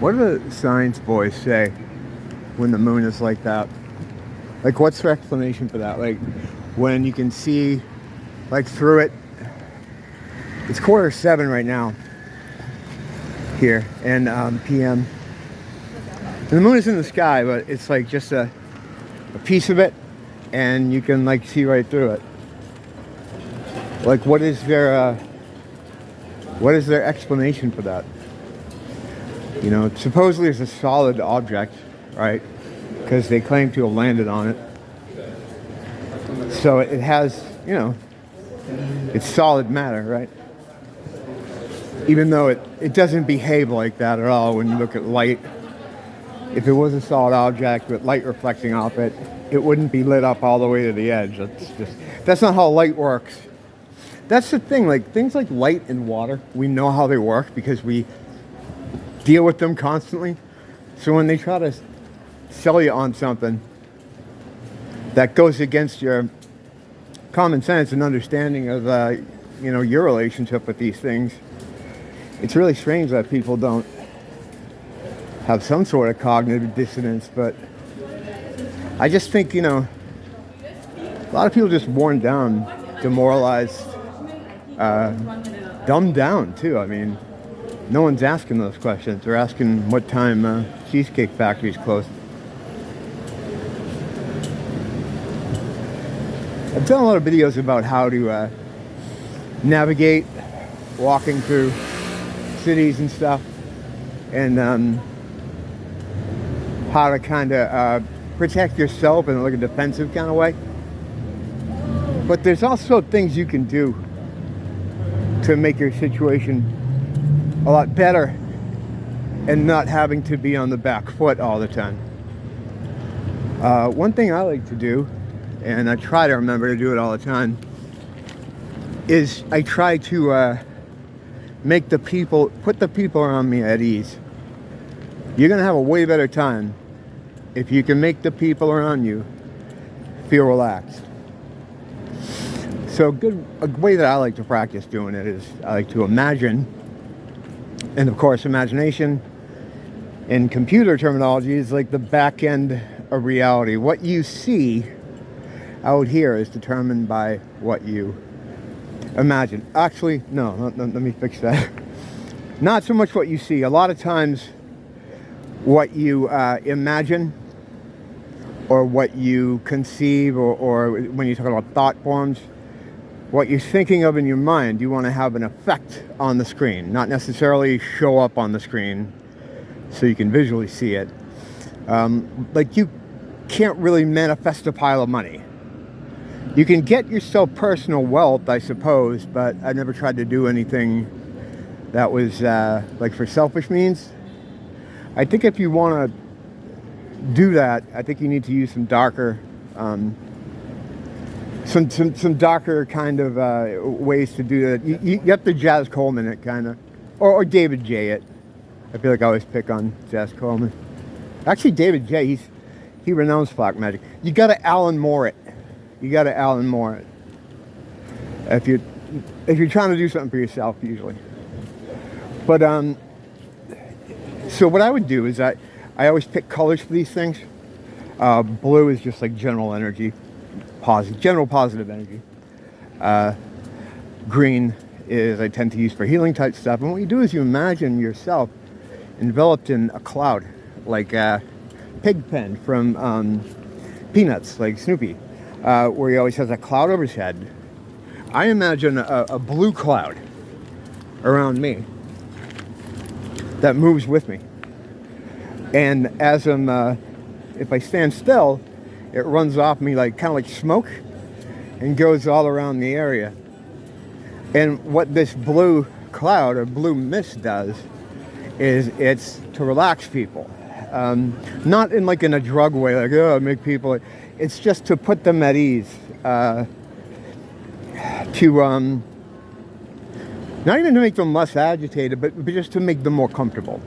What do the science boys say when the moon is like that? Like, what's their explanation for that? Like, when you can see, like, through it. It's 6:45 right now here, and PM. And the moon is in the sky, but it's like just a piece of it, and you can like see right through it. Like, what is their explanation for that? You know, supposedly it's a solid object, right? Because they claim to have landed on it. So it has, you know, it's solid matter, right? Even though it doesn't behave like that at all when you look at light. If it was a solid object with light reflecting off it, it wouldn't be lit up all the way to the edge. That's not how light works. That's the thing, like things like light and water, we know how they work because we deal with them constantly. So when they try to sell you on something that goes against your common sense and understanding of you know, your relationship with these things, it's really strange that people don't have some sort of cognitive dissonance. But I just think, you know, a lot of people just worn down, demoralized, dumbed down too. I mean, no one's asking those questions. They're asking what time Cheesecake Factory's closed. I've done a lot of videos about how to navigate walking through cities and stuff, and how to kind of protect yourself in like a defensive kind of way. But there's also things you can do to make your situation a lot better and not having to be on the back foot all the time. One thing I like to do, and I try to remember to do it all the time, is I try to put the people around me at ease. You're gonna have a way better time if you can make the people around you feel relaxed. So a way that I like to practice doing it is I like to imagine, and of course imagination in computer terminology is like the back end of reality. What you see out here is determined by what you imagine. Actually, no, let me fix that. Not so much what you see. A lot of times what you imagine or what you conceive, or when you talk about thought forms, what you're thinking of in your mind, you want to have an effect on the screen, not necessarily show up on the screen so you can visually see it. Like, you can't really manifest a pile of money. You can get yourself personal wealth, I suppose, but I never tried to do anything that was like for selfish means. I think if you want to do that, I think you need to use some darker, some darker kind of ways to do that. You have to Jazz Coleman it, kind of, or David J. it. I feel like I always pick on Jazz Coleman. Actually, David J. He renounced black magic. You got to Alan Moore it. You got to Alan Moore it. If you're trying to do something for yourself, usually. But so what I would do is I always pick colors for these things. Blue is just like general energy, general positive energy. Green is I tend to use for healing type stuff. And what you do is you imagine yourself enveloped in a cloud, like Pigpen from Peanuts, like Snoopy, where he always has a cloud over his head. I imagine a blue cloud around me that moves with me. And as if I stand still, it runs off me like kind of like smoke and goes all around the area. And what this blue cloud or blue mist does is it's to relax people. Not in like in a drug way, like, oh, make people, it's just to put them at ease. Not even to make them less agitated, but just to make them more comfortable.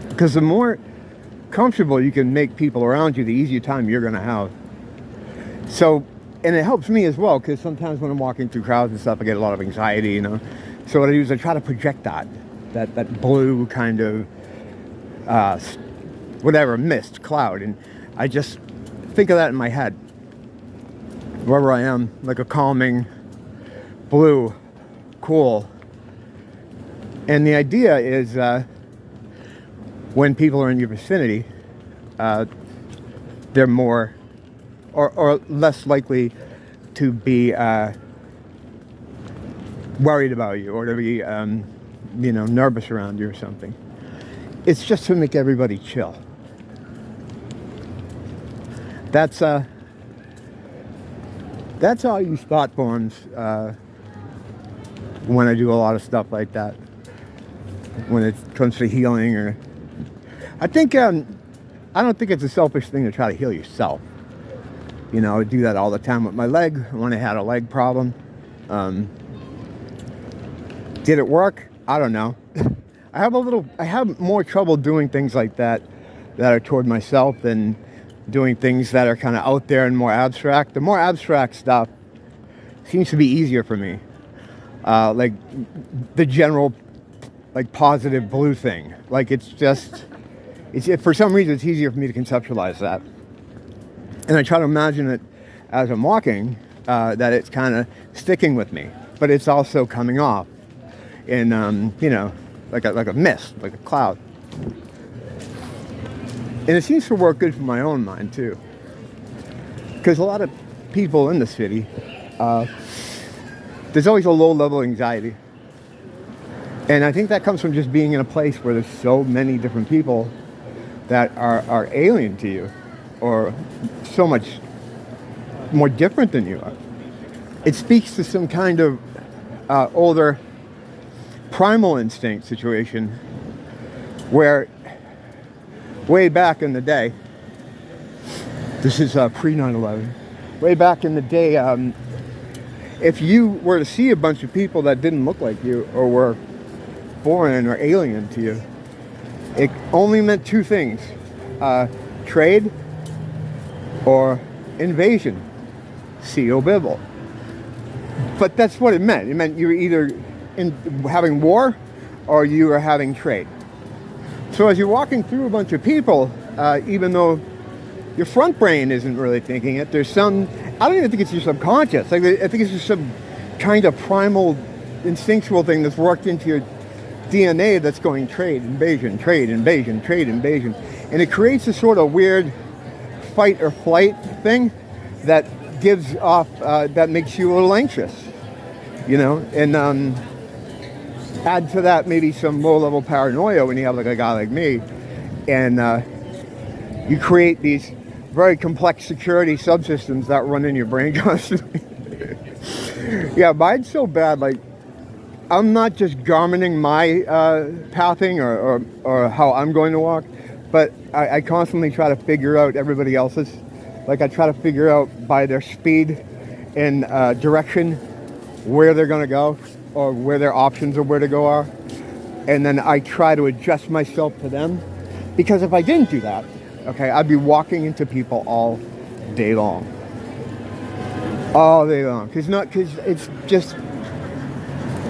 Because the more comfortable you can make people around you, the easier time you're going to have. So, and it helps me as well, because sometimes when I'm walking through crowds and stuff, I get a lot of anxiety, you know. So what I do is I try to project that blue kind of whatever, mist, cloud, and I just think of that in my head wherever I am, like a calming blue, cool. And the idea is when people are in your vicinity, they're more or less likely to be worried about you, or to be nervous around you or something. It's just to make everybody chill. That's how I use thought forms when I do a lot of stuff like that. When it comes to healing, or I think I don't think it's a selfish thing to try to heal yourself. I would do that all the time with my leg when I had a leg problem. Did it work? I don't know. I have more trouble doing things like that are toward myself than doing things that are kind of out there and more abstract. The more abstract stuff seems to be easier for me. Like the general, like, positive blue thing. Like, for some reason it's easier for me to conceptualize that. And I try to imagine it as I'm walking, that it's kind of sticking with me, but it's also coming off in, like a mist, like a cloud. And it seems to work good for my own mind too, because a lot of people in the city, there's always a low level of anxiety, and I think that comes from just being in a place where there's so many different people that are alien to you, or so much more different than you are. It speaks to some kind of older primal instinct situation where way back in the day, this is pre 9/11, way back in the day, if you were to see a bunch of people that didn't look like you or were foreign or alien to you, it only meant two things: trade or invasion, CO Bible. But that's what it meant. It meant you were either having war or you were having trade. So as you're walking through a bunch of people, even though your front brain isn't really thinking it, there's some, I don't even think it's your subconscious. Like, I think it's just some kind of primal, instinctual thing that's worked into your DNA that's going trade, invasion, trade, invasion, trade, invasion. And it creates a sort of weird fight or flight thing that gives off, that makes you a little anxious, and add to that maybe some low-level paranoia when you have like a guy like me, and you create these very complex security subsystems that run in your brain constantly. Yeah, mine's so bad, like, I'm not just garmenting my pathing or how I'm going to walk, but I constantly try to figure out everybody else's. Like, I try to figure out by their speed and direction where they're going to go, or where their options of where to go are. And then I try to adjust myself to them. Because if I didn't do that, okay, I'd be walking into people all day long. All day long. Because it's just,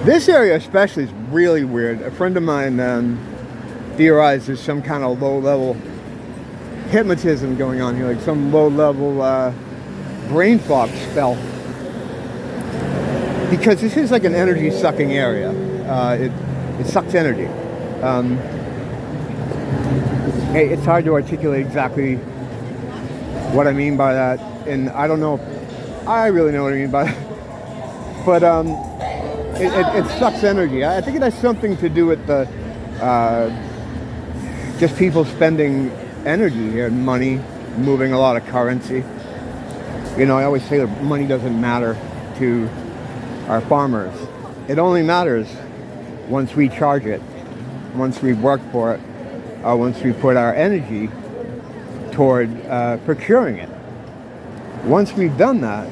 this area especially is really weird. A friend of mine theorized there's some kind of low-level hypnotism going on here, like some low-level brain fog spell. Because this is like an energy-sucking area. It sucks energy. It's hard to articulate exactly what I mean by that, and I don't know if I really know what I mean by that. But it sucks energy. I think it has something to do with the just people spending energy here, money, moving a lot of currency. I always say that money doesn't matter to our farmers. It only matters once we charge it, once we work for it, once we put our energy toward procuring it. Once we've done that,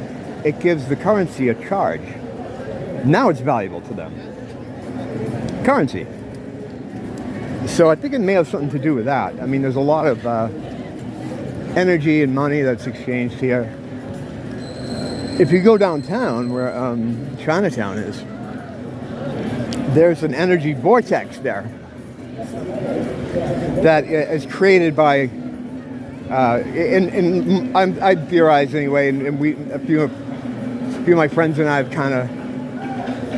it gives the currency a charge. Now it's valuable to them. Currency. So I think it may have something to do with that. I mean, there's a lot of energy and money that's exchanged here. If you go downtown, where Chinatown is, there's an energy vortex there. that is created by, I theorize anyway, and a few of my friends and I have kind of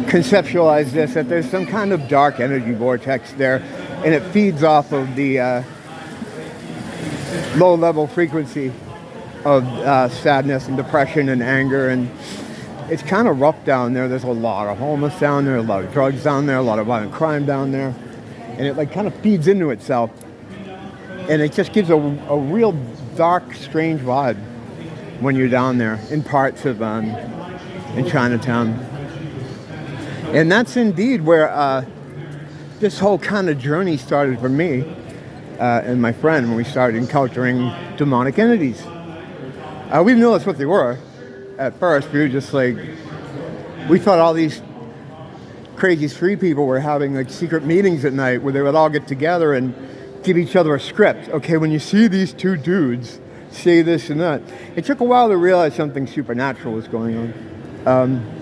conceptualized this, that there's some kind of dark energy vortex there, and it feeds off of the low-level frequency of sadness and depression and anger, and it's kind of rough down there. There's a lot of homeless down there, a lot of drugs down there, a lot of violent crime down there, and it like kind of feeds into itself, and it just gives a real dark, strange vibe when you're down there in parts of in Chinatown. And that's indeed where this whole kind of journey started for me and my friend when we started encountering demonic entities. We didn't know that's what they were at first. We were just like, we thought all these crazy street people were having like secret meetings at night where they would all get together and give each other a script. Okay, when you see these two dudes, say this and that. It took a while to realize something supernatural was going on.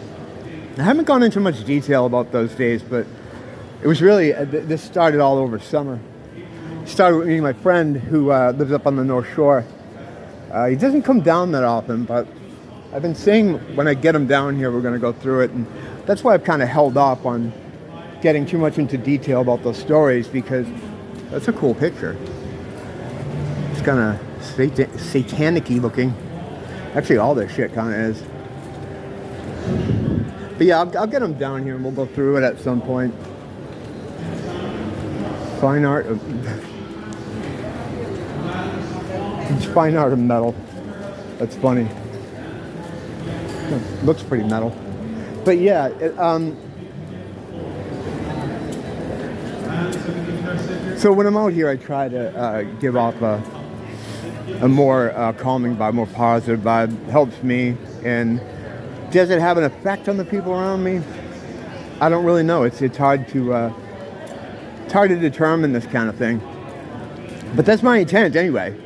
I haven't gone into much detail about those days, but it was really, this started all over summer. It started with me and my friend who lives up on the North Shore. He doesn't come down that often, but I've been saying when I get him down here, we're going to go through it. And that's why I've kind of held off on getting too much into detail about those stories, because that's a cool picture. It's kind of satanic-y looking. Actually, all this shit kind of is. But yeah, I'll get him down here and we'll go through it at some point. Fine art of... It's fine art of metal. That's funny. It looks pretty metal. But yeah, so when I'm out here, I try to give off a more calming vibe, more positive vibe. It helps me. And does it have an effect on the people around me? I don't really know. It's hard to determine this kind of thing. But that's my intent anyway.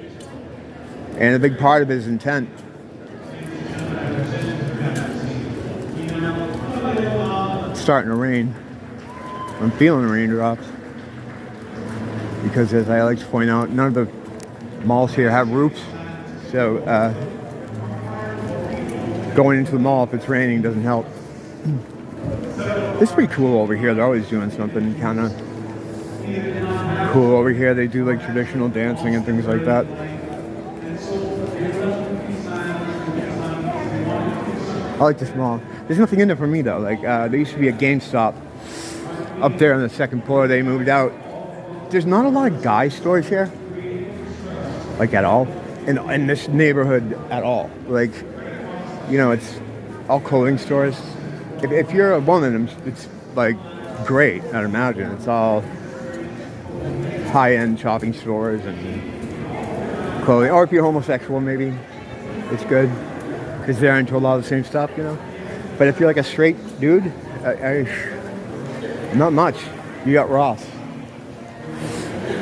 And a big part of it is intent. It's starting to rain. I'm feeling the raindrops. Because as I like to point out, none of the malls here have roofs. So going into the mall if it's raining doesn't help. It's pretty cool over here. They're always doing something kind of cool over here. They do like traditional dancing and things like that. I like this mall. There's nothing in there for me though. Like there used to be a GameStop up there on the second floor. They moved out. There's not a lot of guy stores here, like at all, in this neighborhood at all. Like, you know, it's all clothing stores. If you're a woman, it's like great. I'd imagine it's all high-end shopping stores and clothing. Or if you're homosexual, maybe it's good because they're into a lot of the same stuff, you know. But if you're like a straight dude, not much. You got Ross.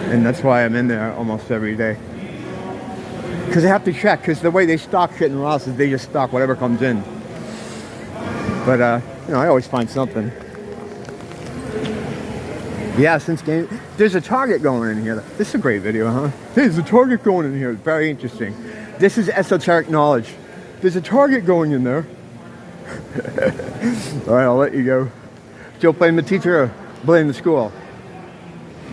And that's why I'm in there almost every day. Because I have to check, because the way they stock shit in Ross is they just stock whatever comes in. But, you know, I always find something. Yeah, there's a Target going in here. This is a great video, huh? Hey, there's a Target going in here. Very interesting. This is esoteric knowledge. There's a Target going in there. All right, I'll let you go. Still blame the teacher or blame the school?